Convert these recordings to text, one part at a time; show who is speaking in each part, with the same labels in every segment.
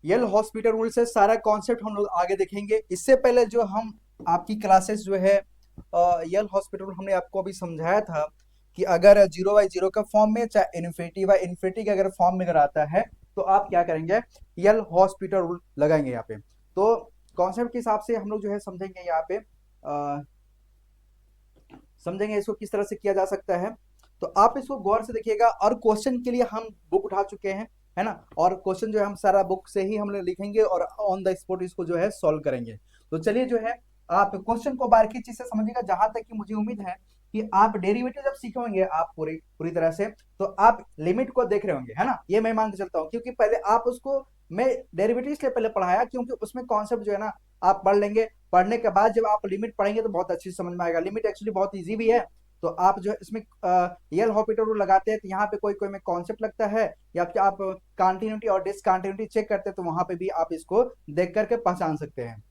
Speaker 1: यल hospital rule से सारा concept हम लोग आगे देखेंगे। इससे पहले जो हम आपकी क्लासेस जो है यल हॉस्पिटल रूल हमने आपको अभी समझाया था कि अगर 0/0 का फॉर्म में चाहे इन्फिनिटी बाय इन्फिनिटी के अगर फॉर्म में अगर आता है तो आप क्या करेंगे, यल हॉस्पिटल रूल लगाएंगे यहाँ पे। तो कॉन्सेप्ट के हिसाब से हम लोग जो है समझेंगे यहाँ पे, समझेंगे इसको किस तरह से किया जा सकता है। तो आप इसको गौर से देखिएगा, और क्वेश्चन के लिए हम बुक उठा चुके हैं, है ना। और क्वेश्चन जो है हम सारा बुक से ही हम लोग लिखेंगे और ऑन द स्पॉट इसको जो है सॉल्व करेंगे। तो चलिए जो है आप क्वेश्चन को बारीकी चीज से समझिएगा। जहां तक कि मुझे उम्मीद है कि आप डेरिवेटिव जब सीखेंगे आप पूरी पूरी तरह से, तो आप लिमिट को देख रहे होंगे, है ना। ये मैं मान के चलता हूँ, क्योंकि पहले आप उसको, मैं डेरिवेटिव इसलिए पहले पढ़ाया क्योंकि उसमें कॉन्सेप्ट जो है ना आप पढ़ लेंगे। पढ़ने के बाद जब आप लिमिट पढ़ेंगे तो बहुत अच्छी समझ में आएगा। लिमिट एक्चुअली बहुत इजी भी है। तो आप जो है इसमें यल हॉस्पिटल रूल लगाते हैं तो यहाँ पे कोई कोई में कॉन्सेप्ट लगता है, या फिर आप कंटिन्यूटी और डिसकंटिन्यूटी चेक करते हैं तो वहां पे भी आप इसको देख करके पहचान सकते हैं।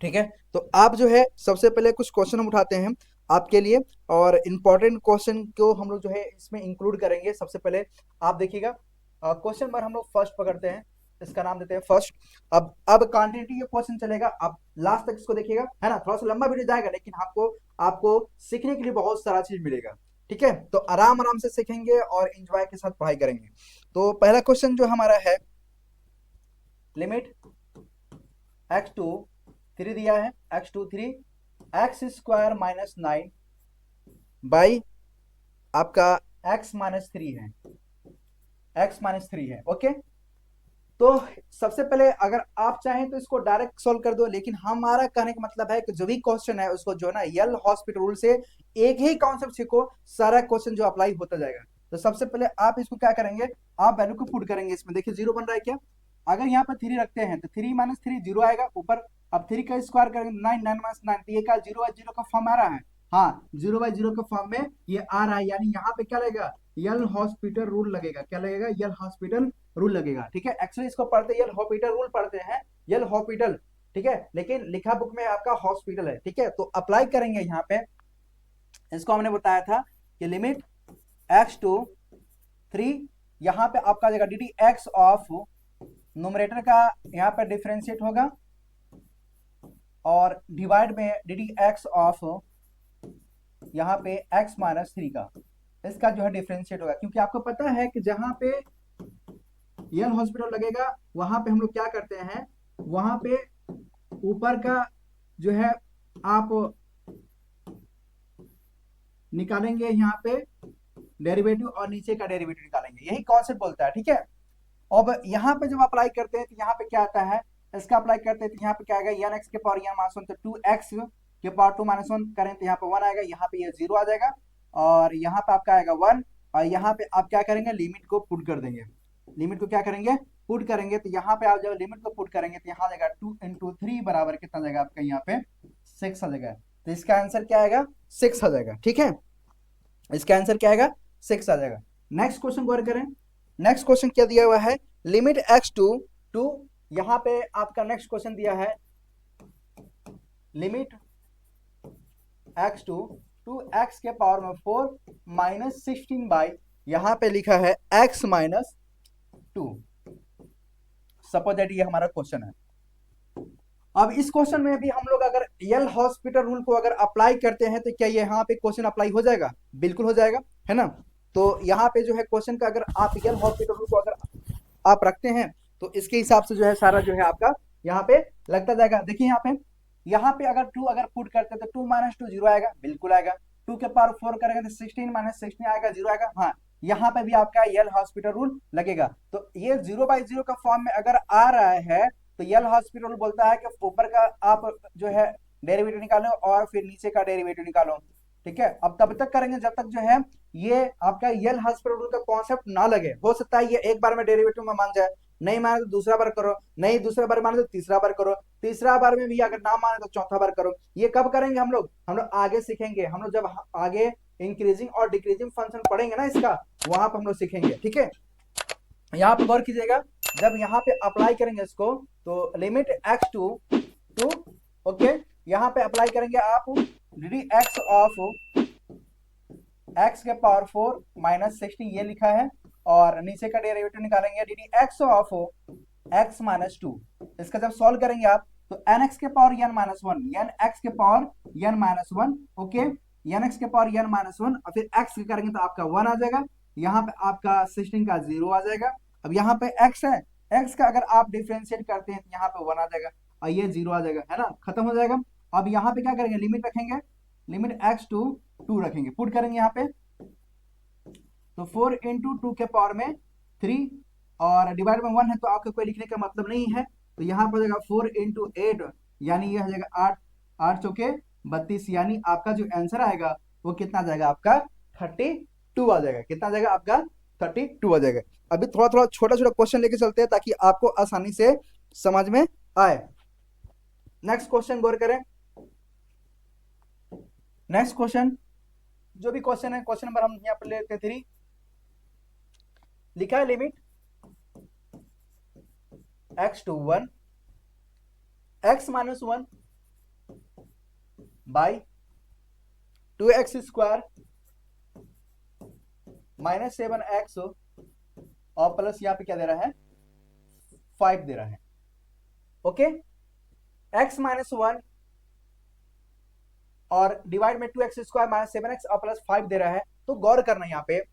Speaker 1: ठीक है, तो आप जो है सबसे पहले कुछ क्वेश्चन हम उठाते हैं आपके लिए, और इम्पोर्टेंट क्वेश्चन को हम लोग जो है इसमें इंक्लूड करेंगे। सबसे पहले आप देखिएगा, क्वेश्चन नंबर हम लोग फर्स्ट पकड़ते हैं, इसका नाम देते हैं फर्स्ट। अब कंटिन्यूटी ये क्वेश्चन चलेगा, अब लास्ट तक इसको देखिएगा, है ना। थोड़ा सा लंबा वीडियो जाएगा लेकिन आपको आपको सीखने के लिए बहुत सारा चीज मिलेगा। ठीक है, तो आराम आराम से सीखेंगे और एंजॉय के साथ पढ़ाई करेंगे। तो पहला क्वेश्चन जो हमारा है, लिमिट x2 3 दिया है, x2 3 x square minus 9 by आपका x माइनस 3 है, x माइनस 3 है। ओके, तो सबसे पहले अगर आप चाहें तो इसको डायरेक्ट सॉल्व कर दो, लेकिन हमारा कहने का मतलब है कि जो भी क्वेश्चन है उसको जो है ना यल हॉस्पिटल रूल से एक ही कॉन्सेप्ट सीखो, सारा क्वेश्चन जो अप्लाई होता जाएगा। तो सबसे पहले आप इसको क्या करेंगे, आप वैल्यू को पुट करेंगे इसमें। देखिए जीरो बन रहा है क्या, अगर यहाँ पर 3 रखते हैं तो 3 माइनस 3 जीरो आएगा ऊपर। अब 3 का स्क्वायर करेंगे 9, 9 माइनस 9, तो ये का 0/0 का फॉर्म आ रहा है। हाँ, 0/0 के फॉर्म में ये आ रहा है, यानी यहाँ पे क्या लगेगा, यल हॉस्पिटल रूल लगेगा। क्या लगेगा, यल हॉस्पिटल रूल लगेगा। ठीक है, एक्चुअली इसको पढ़ते यल हॉस्पिटल रूल पढ़ते हैं, यल हॉस्पिटल। ठीक है, लेकिन लिखा बुक में आपका हॉस्पिटल है। ठीक है, तो अप्लाई करेंगे यहाँ पे, इसको हमने बताया था कि लिमिट x2 3, यहाँ पे आपका जगह D D x of numerator का यहाँ पे डिफरेंशिएट होगा, और डिवाइड में डी डी एक्स ऑफ यहाँ पे x माइनस 3 का, इसका जो है डिफरेंशिएट होगा। क्योंकि आपको पता है कि जहां पे यल हॉस्पिटल लगेगा वहां पे हम लोग क्या करते हैं, वहां पे ऊपर का जो है आप निकालेंगे यहाँ पे डेरिवेटिव, और नीचे का डेरिवेटिव निकालेंगे, यही कॉन्सेप्ट बोलता है। ठीक है, अब यहाँ पे जब अप्लाई करते हैं तो यहाँ पे क्या आता है, इसका अप्लाई करते हैं तो यहाँ पे क्या आएगा, एन एक्स के पावर एन माइनस 1, तो 2x के पावर 2 माइनस 1 करें तो यहाँ पे 1 आएगा, यहाँ पे ये 0 आ जाएगा, और यहाँ पे आपका आएगा 1, और यहाँ पे आप क्या करेंगे, लिमिट को पुट कर देंगे। लिमिट को क्या करेंगे, पुट करेंगे, तो यहाँ पे आप जब लिमिट को पुट करेंगे तो यहाँ जाएगा 2 इंटू 3 बराबर कितना जाएगा आपका, यहाँ पे 6 आ जाएगा। तो इसका आंसर क्या आएगा, 6 आ जाएगा। ठीक है, इसका आंसर क्या आएगा, 6 आ जाएगा। नेक्स्ट क्वेश्चन गौर करें, नेक्स्ट क्वेश्चन क्या दिया हुआ है, लिमिट x2 टू, यहां पे आपका नेक्स्ट क्वेश्चन दिया है लिमिट x2 टू x के पावर में 4 माइनस 16 बाई, यहां पे लिखा है x माइनस 2। सपोज दैट ये हमारा क्वेश्चन है। अब इस क्वेश्चन में भी हम लोग अगर यल हॉस्पिटल रूल को अगर अप्लाई करते हैं तो क्या यहाँ पे क्वेश्चन अप्लाई हो जाएगा, बिल्कुल हो जाएगा, है ना। तो यहाँ पे जो है क्वेश्चन का अगर आप यल हॉस्पिटल रूल को अगर आप रखते हैं तो इसके हिसाब से जो है सारा जो है आपका यहाँ पे लगता जाएगा। देखिए यहाँ पे अगर 2 अगर पुट करते हैं तो 2 माइनस 2 जीरो आएगा, बिल्कुल आएगा। 2 के पावर 4 करेंगे तो 16 माइनस 16 आएगा, जीरो आएगा। हाँ, यहाँ पे भी आपका यल हॉस्पिटल रूल लगेगा। तो ये 0/0 का फॉर्म में अगर आ रहा है तो यल हॉस्पिटल बोलता है कि ऊपर का आप जो है डेरिवेटिव निकालो और फिर नीचे का डेरिवेटिव निकालो। ठीक है, अब तब तक करेंगे जब तक जो है ये आपका यल हॉस्पिटल रूल का कॉन्सेप्ट ना लगे। हो सकता है ये एक बार में डेरिवेटिव में मान जाए, नहीं माने तो दूसरा बार करो, नहीं दूसरा बार माने तो तीसरा बार करो, तीसरा बार में भी अगर ना माने तो चौथा बार करो। ये कब करेंगे हम लोग आगे सीखेंगे। हम लोग जब आगे इंक्रीजिंग और डिक्रीजिंग फंक्शन पढ़ेंगे ना इसका, वहां पर हम लोग सीखेंगे। ठीक है, यहाँ पे गौर कीजिएगा, जब यहाँ पे अप्लाई करेंगे इसको तो लिमिट x2 टू, ओके, यहाँ पे अप्लाई करेंगे आप D D x of x के पावर 4 माइनस 16 ये लिखा है, और नीचे का डेरिवेटिव निकालेंगे D D x of X minus two. इसका जब सॉल्व करेंगे आप तो एन एक्स के power N minus one, N X के power N minus one, okay, N X के पावर एन माइनस वन, और फिर एक्स करेंगे तो आपका वन आ जाएगा, यहाँ पे आपका 16 का जीरो आ जाएगा। अब यहाँ पे एक्स है, एक्स का अगर आप डिफ्रेंशिएट करते हैं तो यहाँ पे वन आ जाएगा और ये जीरो आ जाएगा, है ना, खत्म हो जाएगा। अब यहाँ पे क्या करेंगे, लिमिट रखेंगे, लिमिट एक्स टू टू रखेंगे, पुट करेंगे यहाँ पे, तो 4 इंटू टू के पावर में 3 और डिवाइड में 1 है तो आपको कोई लिखने का मतलब नहीं है, तो यहाँ पर हो जाएगा 4 इंटू 8, यानी ये हो जाएगा 8, 8 चौके 32, यानी आपका जो आंसर आएगा वो कितना आ जाएगा आपका 32 आ जाएगा। कितना आ जाएगा आपका 32 आ जाएगा। अभी थोड़ा थोड़ा छोटा छोटा क्वेश्चन लेके चलते हैं ताकि आपको आसानी से समझ में आए। नेक्स्ट क्वेश्चन गौर करें। नेक्स्ट क्वेश्चन, जो भी क्वेश्चन है, क्वेश्चन नंबर हम यहाँ पर लेते हैं 3। लिखा है limit x to 1 x minus 1 by 2x square minus 7x और प्लस यहाँ पे क्या दे रहा है 5 दे रहा है, ओके। x माइनस 1 और डिवाइड में 2x स्क्वायर माइनस 7x और प्लस 5 दे रहा है। तो गौर करना यहाँ पे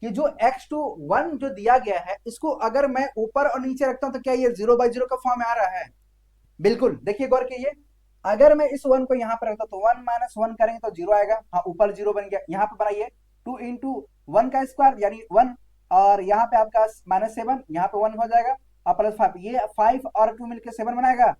Speaker 1: कि जो x टू 1 जो दिया गया है, इसको अगर मैं ऊपर और नीचे रखता हूं तो क्या ये 0/0 का फॉर्म में आ रहा है? बिल्कुल, देखिए गौर कीजिए, अगर मैं इस 1 को यहाँ पर रखता तो 1 माइनस 1 करेंगे तो 0 आएगा, हाँ ऊपर 0 बन गया। यहाँ पे बनाइए 2 इंटू 1 का स्क्वायर यानी 1, और यहाँ पे आपका माइनस 7, यहाँ पे 1 हो जाएगा और प्लस 5, ये 5 और 2 मिलकर 7 बनाएगा,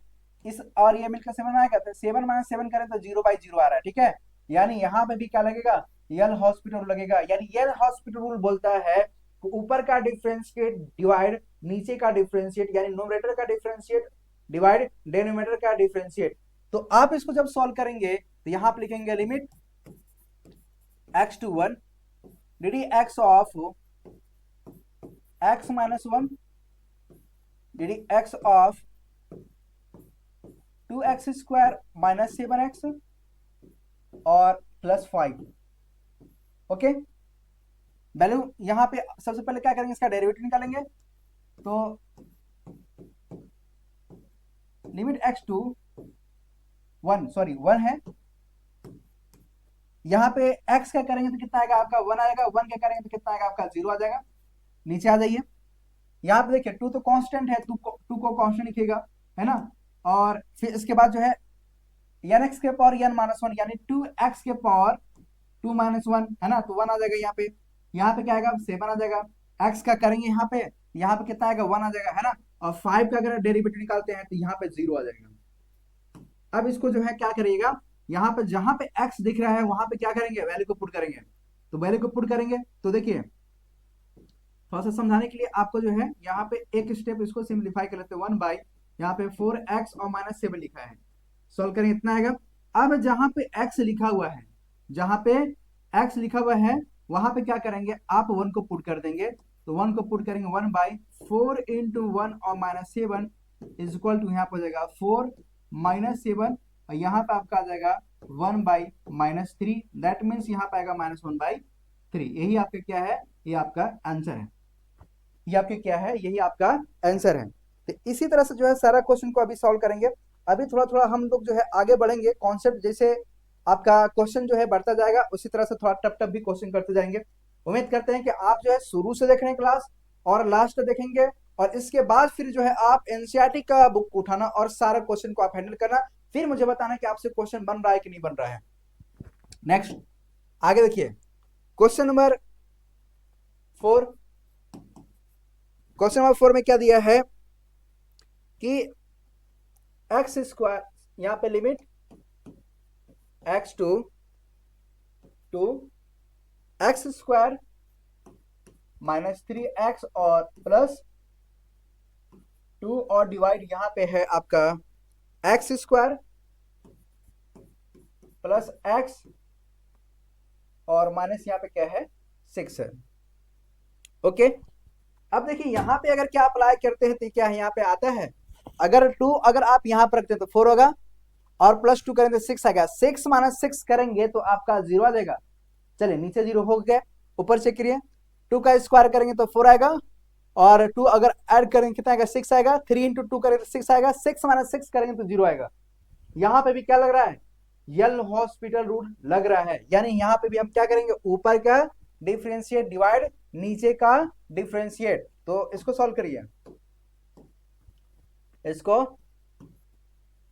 Speaker 1: इस और ये मिलकर 7 बनाएगा, तो 7 माइनस 7 करें तो 0/0 आ रहा है, ठीक है। यानी यहाँ पे भी क्या लगेगा, यल हॉस्पिटल रूल लगेगा। यानी यल हॉस्पिटल रूल बोलता है कि ऊपर का डिफरेंशिएट डिवाइड नीचे का डिफरेंशिएट, यानी न्यूमरेटर का डिफरेंशिएट डिवाइड डिनोमिनेटर का डिफरेंशिएट। तो आप इसको जब सॉल्व करेंगे तो यहां पे लिखेंगे limit x to 1 d x of x minus 1 d x of 2x square minus 7x और प्लस 5, ओके। वैल्यू यहां पे सबसे पहले क्या करेंगे, इसका डेरिवेटिव निकालेंगे, तो लिमिट x टू 1 सॉरी 1 है, यहां पे x का करेंगे तो कितना आएगा आपका 1 आएगा, 1 का करेंगे तो कितना आएगा आपका 0 आ जाएगा। नीचे आ जाइए, यहां पे देखिए 2 तो कांस्टेंट है, 2 को कांस्टेंट लिखिएगा, है ना। और फिर इसके बाद जो है एन एक्स के पावर एन माइनस 1 यानी 2x के पावर 2 माइनस 1, है ना, तो 1 आ जाएगा। यहाँ पे क्या आएगा 7 आ जाएगा। x का करेंगे यहाँ पे कितना आएगा 1 आ जाएगा, है ना। और 5 का अगर डेरिवेटिव निकालते हैं तो यहाँ पे 0 आ जाएगा। अब इसको जो है क्या करिएगा, यहाँ पे जहां पे x दिख रहा है वहां पे क्या करेंगे, वैल्यू को पुट करेंगे। तो वैल्यू को पुट करेंगे तो देखिए थोड़ा सा समझाने के लिए आपको जो है यहाँ पे एक स्टेप इसको सिंप्लीफाई कर लेते हैं, 1 बाई यहाँ पे 4x और माइनस 7 लिखा है, सॉल्व करेंगे इतना आएगा। अब जहां पे x लिखा हुआ है, जहां पे x लिखा हुआ है वहां पे क्या करेंगे, आप 1 को पुट कर देंगे, तो 1 को पुट करेंगे 1 बाई 4 इंटू 1 और माइनस 7 इज इक्वल टू यहाँ पर जाएगा 4 माइनस 7 और यहाँ पे आपका आ जाएगा 1 बाई माइनस 3, दैट मीन्स यहाँ पे आएगा माइनस 1/3। यही आपका क्या है, ये आपका आंसर है, ये आपके क्या है, यही आपका आंसर है। तो इसी तरह से जो है सारा क्वेश्चन को अभी सॉल्व करेंगे। अभी थोड़ा थोड़ा हम लोग जो है आगे बढ़ेंगे, कॉन्सेप्ट जैसे आपका क्वेश्चन जो है बढ़ता जाएगा उसी तरह से थोड़ा टप टप भी क्वेश्चन करते जाएंगे। उम्मीद करते हैं कि आप जो है शुरू से देख रहे हैं क्लास और लास्ट देखेंगे, और इसके बाद फिर जो है आप एनसीईआरटी का बुक उठाना और सारा क्वेश्चन को आप हैंडल करना, फिर मुझे बताना कि आपसे क्वेश्चन बन रहा है कि नहीं बन रहा है। नेक्स्ट आगे देखिए, क्वेश्चन नंबर 4। क्वेश्चन नंबर 4 में क्या दिया है कि एक्स स्क्वायर, यहां पे limit x to x square minus 3x और प्लस 2 और डिवाइड यहां पे है आपका एक्स स्क्वायर प्लस x और माइनस यहां पे क्या है 6 है, ओके। अब देखिए यहां पे अगर क्या अप्लाई करते हैं तो क्या है, यहाँ पे आता है अगर 2 अगर आप यहां पर रखते हैं तो 4 होगा और प्लस 2 करेंगे तो 6 आएगा, 6 माइनस 6 करेंगे तो आपका 0 आ जाएगा। चलिए नीचे 0 हो गया, ऊपर चेक करिए 2 का स्क्वायर करेंगे तो 4 आएगा और 2 अगर ऐड करेंगे कितना आएगा, 6 आएगा। 3 इंटू 2 करेंगे तो 6 आएगा। 6 माइनस 6 करेंगे तो 0 आएगा। यहाँ पे भी क्या लग रहा है, यल हॉस्पिटल रूल लग रहा है। यानी यहाँ पे भी हम क्या करेंगे, ऊपर का डिफरेंशिएट डिवाइड, नीचे का डिफरेंशिएट। तो इसको सॉल्व करिए इसको।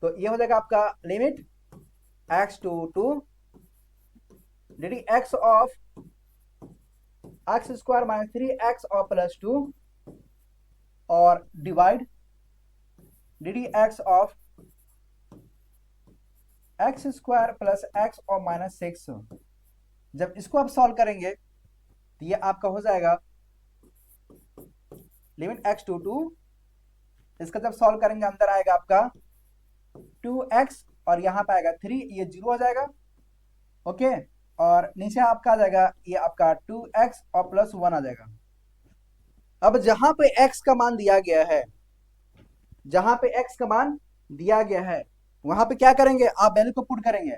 Speaker 1: तो ये हो जाएगा आपका limit x to d x of x square minus 3x और प्लस 2 और divide d x of x square plus x और माइनस 6। जब इसको आप सॉल्व करेंगे तो ये आपका हो जाएगा लिमिट x टू इसका जब सॉल्व करेंगे अंदर आएगा आपका 2x और यहां पे आएगा 3, ये 0 हो जाएगा। ओके, और नीचे आपका आ जाएगा ये आपका 2x और प्लस 1 आ जाएगा। अब जहां पे x का मान दिया गया है, जहां पे x का मान दिया गया है वहां पे क्या करेंगे, आप वैल्यू को पुट करेंगे।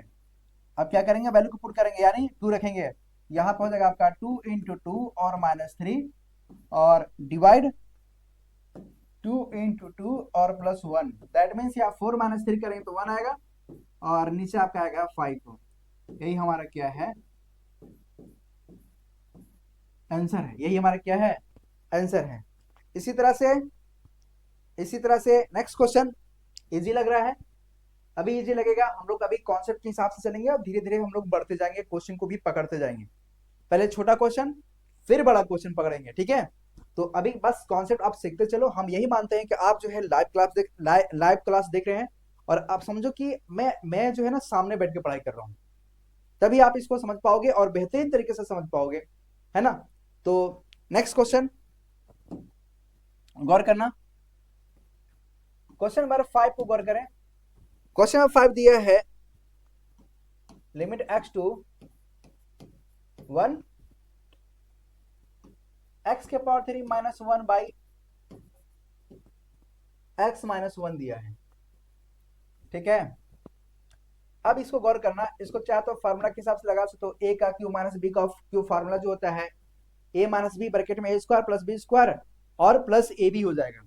Speaker 1: अब क्या करेंगे, वैल्यू को पुट करेंगे यानी 2 रखेंगे। यहां पे हो जाएगा आपका 2 इंटू 2 और माइनस 3 और डिवाइड 2 इंटू 2 और प्लस 1। दैट मीन्स यहाँ 4 माइनस 3 करेंगे तो 1 आएगा और नीचे आपका आएगा 5। यही हमारा क्या है, आंसर है। यही हमारा क्या है, आंसर है। इसी तरह से नेक्स्ट क्वेश्चन इजी लग रहा है, अभी इजी लगेगा। हम लोग अभी कॉन्सेप्ट के हिसाब से चलेंगे और धीरे धीरे हम लोग बढ़ते जाएंगे, क्वेश्चन को भी पकड़ते जाएंगे। पहले छोटा क्वेश्चन फिर बड़ा क्वेश्चन पकड़ेंगे, ठीक है। तो अभी बस कॉन्सेप्ट आप सीखते चलो। हम यही मानते हैं कि आप जो है लाइव क्लास देख रहे हैं और आप समझो कि मैं जो है ना सामने बैठ के पढ़ाई कर रहा हूँ, तभी आप इसको समझ पाओगे और बेहतरीन तरीके से समझ पाओगे, है ना। तो नेक्स्ट क्वेश्चन गौर करना, क्वेश्चन नंबर 5 को गौर करें। क्वेश्चन नंबर 5 दिया है लिमिट x टू 1 x के power 3 minus 1 by x minus 1 दिया है, ठीक है। अब इसको गौर करना, इसको चाहे तो फार्मूला के हिसाब से लगा सकते हो, a का क्यू माइनस बी का क्यू फार्मूला जो होता है a माइनस बी ब्रैकेट में a square plus b square और प्लस ए बी हो जाएगा।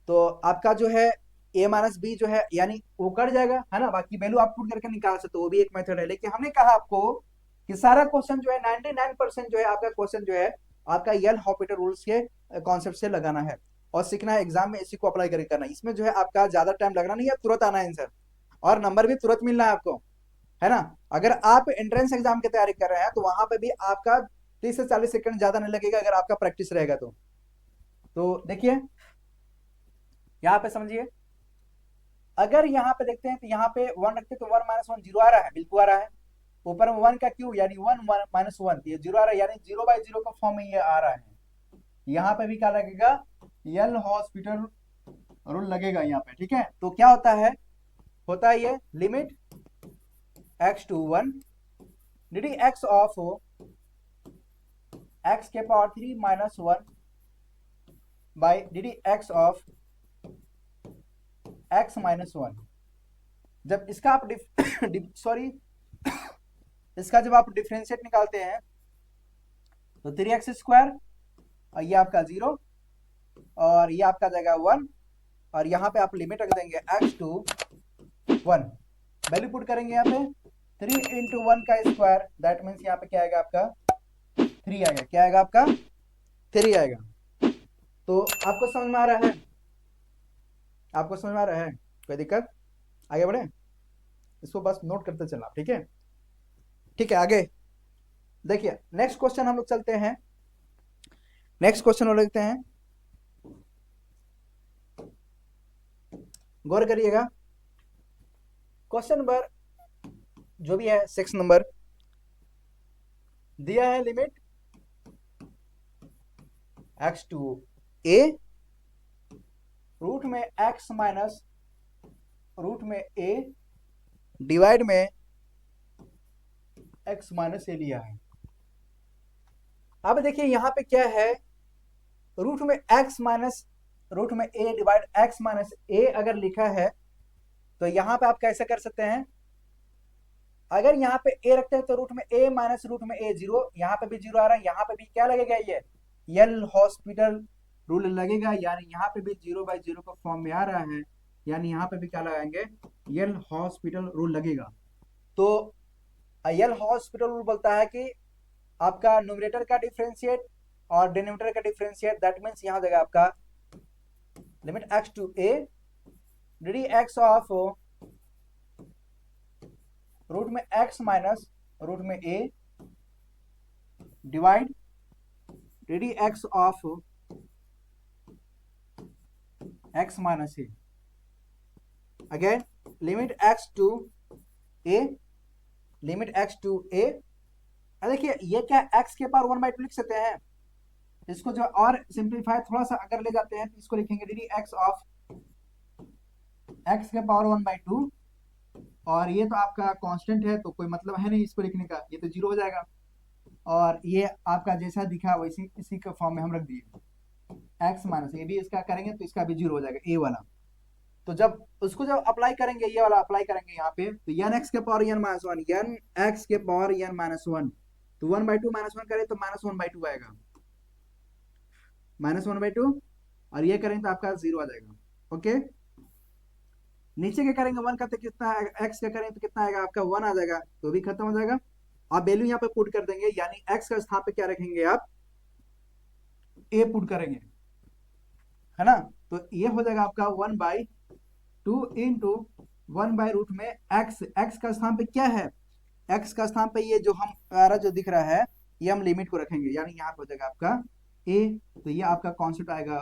Speaker 1: तो आपका जो है a माइनस बी जो है यानी वो कट जाएगा, है ना। बाकी वैल्यू आप पुट करके निकाल सकते हो, वो भी एक मेथड है। लेकिन हमने कहा आपको कि सारा क्वेश्चन जो है 99% जो है आपका क्वेश्चन जो है आपका यल हॉस्पिटल रूल्स के कॉन्सेप्ट से लगाना है और सीखना है, एग्जाम में इसी को अप्लाई करके करना है। इसमें जो है आपका ज्यादा टाइम लगना नहीं है, तुरंत आना है आंसर और नंबर भी तुरंत मिलना है आपको, है ना। अगर आप एंट्रेंस एग्जाम की तैयारी कर रहे हैं तो वहां पे भी आपका 30 से 40 सेकंड ज्यादा नहीं लगेगा अगर आपका प्रैक्टिस रहेगा तो देखिए यहां पे समझिए। अगर यहाँ पे देखते हैं तो यहाँ पे 1 रखते हैं तो 1 माइनस 1 0 आ रहा है, बिल्कुल आ रहा है। ऊपर में 1 का क्यू यानी 1 माइनस 1 ये 0 आ रहा है, यानी 0/0 का फॉर्म में ये आ रहा है। यहाँ पे भी क्या लगेगा, यल हॉस्पिटल रूल लगेगा यहाँ पे, ठीक है। तो क्या होता है ये limit x to 1 d x of x के power 3 minus 1 by d x of x minus 1। जब इसका आप इसका जब आप डिफरेंशिएट निकालते हैं तो 3x स्क्वायर और ये आपका 0 और ये आपका जाएगा 1 और यहाँ पे आप लिमिट रख देंगे x टू 1। वैल्यू पुट करेंगे यहाँ पे 3 इंटू 1 का स्क्वायर, दैट मीन्स यहाँ पे क्या आएगा आपका 3 आएगा। क्या आएगा आपका 3 आएगा। तो आपको समझ में आ रहा है, आपको समझ में आ रहा है, कोई दिक्कत, आगे बढ़े। इसको बस नोट करते चलना, ठीक है। ठीक है, आगे देखिए नेक्स्ट क्वेश्चन हम लोग चलते हैं। नेक्स्ट क्वेश्चन हम लिखते हैं, गौर करिएगा। क्वेश्चन नंबर जो भी है 6 नंबर दिया है limit x to a root में x माइनस रूट में a डिवाइड में x माइनस a लिया है। अब देखिए यहां पे क्या है, रूट में x माइनस रूट में a divide x minus a अगर लिखा है तो यहां पे आप कैसे कर सकते हैं, अगर यहाँ पे a रखते हैं तो रूट में a माइनस रूट में a 0, यहाँ पे भी 0 आ रहा है, यहाँ पे भी क्या लगेगा ये यल हॉस्पिटल रूल लगेगा, यानी यहाँ पे भी 0/0 का फॉर्म में आ रहा है, यानी यहाँ पे भी क्या लगाएंगे, यल हॉस्पिटल रूल लगेगा। तो यल हॉस्पिटल रूल बोलता है कि आपका न्यूमरेटर का डिफरेंशिएट और डिनोमिनेटर का डिफरेंशिएट, दैट मीन्स यहाँ हो जाएगा आपका limit x to a d D x of root में x माइनस रूट में a divide d D x of x minus a, again limit x to a, limit x to a। देखिए ये क्या x के power 1/2 लिख सकते हैं, इसको जो और सिंप्लीफाई थोड़ा सा अगर ले जाते हैं तो इसको लिखेंगे D D x of x के पावर 1/2, और ये तो आपका कांस्टेंट है तो कोई मतलब है नहीं इसको लिखने का, ये तो 0 हो जाएगा, और ये आपका जैसा दिखा वैसे इसी के फॉर्म में हम रख दिए। x माइनस ये भी इसका करेंगे तो इसका भी 0 हो जाएगा ए वाला। तो जब उसको जब अप्लाई करेंगे, ये वाला अप्लाई करेंगे यहाँ पे, तो यन एक्स के पावर यन माइनस वन, यन एक्स के पावर यन माइनस वन, तो 1/2 -1 करें तो -1/2 आएगा, -1/2, और ये करेंगे तो आपका 0 आ जाएगा। ओके, नीचे के करेंगे 1 का तो कितना, एक्स का करेंगे तो कितना आएगा आपका 1 आ जाएगा, तो भी खत्म हो जाएगा। आप वैल्यू यहाँ पे पुट कर देंगे, यानी एक्स का स्थान पे क्या रखेंगे आप, ए पुट करेंगे, है ना। तो ये हो जाएगा आपका 1/2 इंटू 1/रूट में एक्स, एक्स का स्थान पे क्या है, एक्स का स्थान पे ये जो हमारा जो दिख रहा है ये हम लिमिट को रखेंगे, यानी यहाँ पे हो जाएगा आपका a, तो ये आपका कॉन्सेप्ट आएगा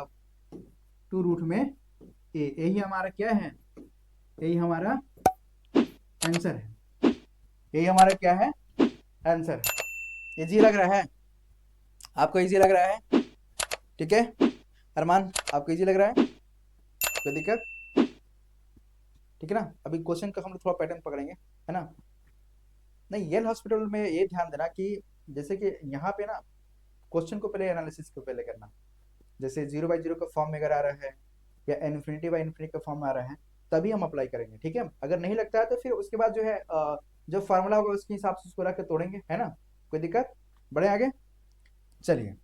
Speaker 1: 2 रूट में a, यही हमारा क्या है, यही हमारा आंसर है, यही हमारा क्या है आंसर। इजी लग रहा है आपको, इजी लग रहा है, ठीक है अरमान, आपको इजी लग रहा है, कोई दिक्कत, ठीक है ना। अभी क्वेश्चन का हम लोग थोड़ा पैटर्न पकड़ेंगे, है ना। नहीं, येल हॉस्पिटल में ये ध्यान देना कि जैसे कि यहाँ पे ना क्वेश्चन को पहले एनालिसिस को पहले करना, जैसे 0/0 का फॉर्म में अगर आ रहा है या इन्फिनिटी/इन्फिनिटी का फॉर्म में आ रहा है तभी हम अप्लाई करेंगे, ठीक है। अगर नहीं लगता है तो फिर उसके बाद जो है जो फार्मूला होगा उसके हिसाब से उसको रख के तोड़ेंगे, है ना, कोई दिक्कत, बढ़े आगे, चलिए।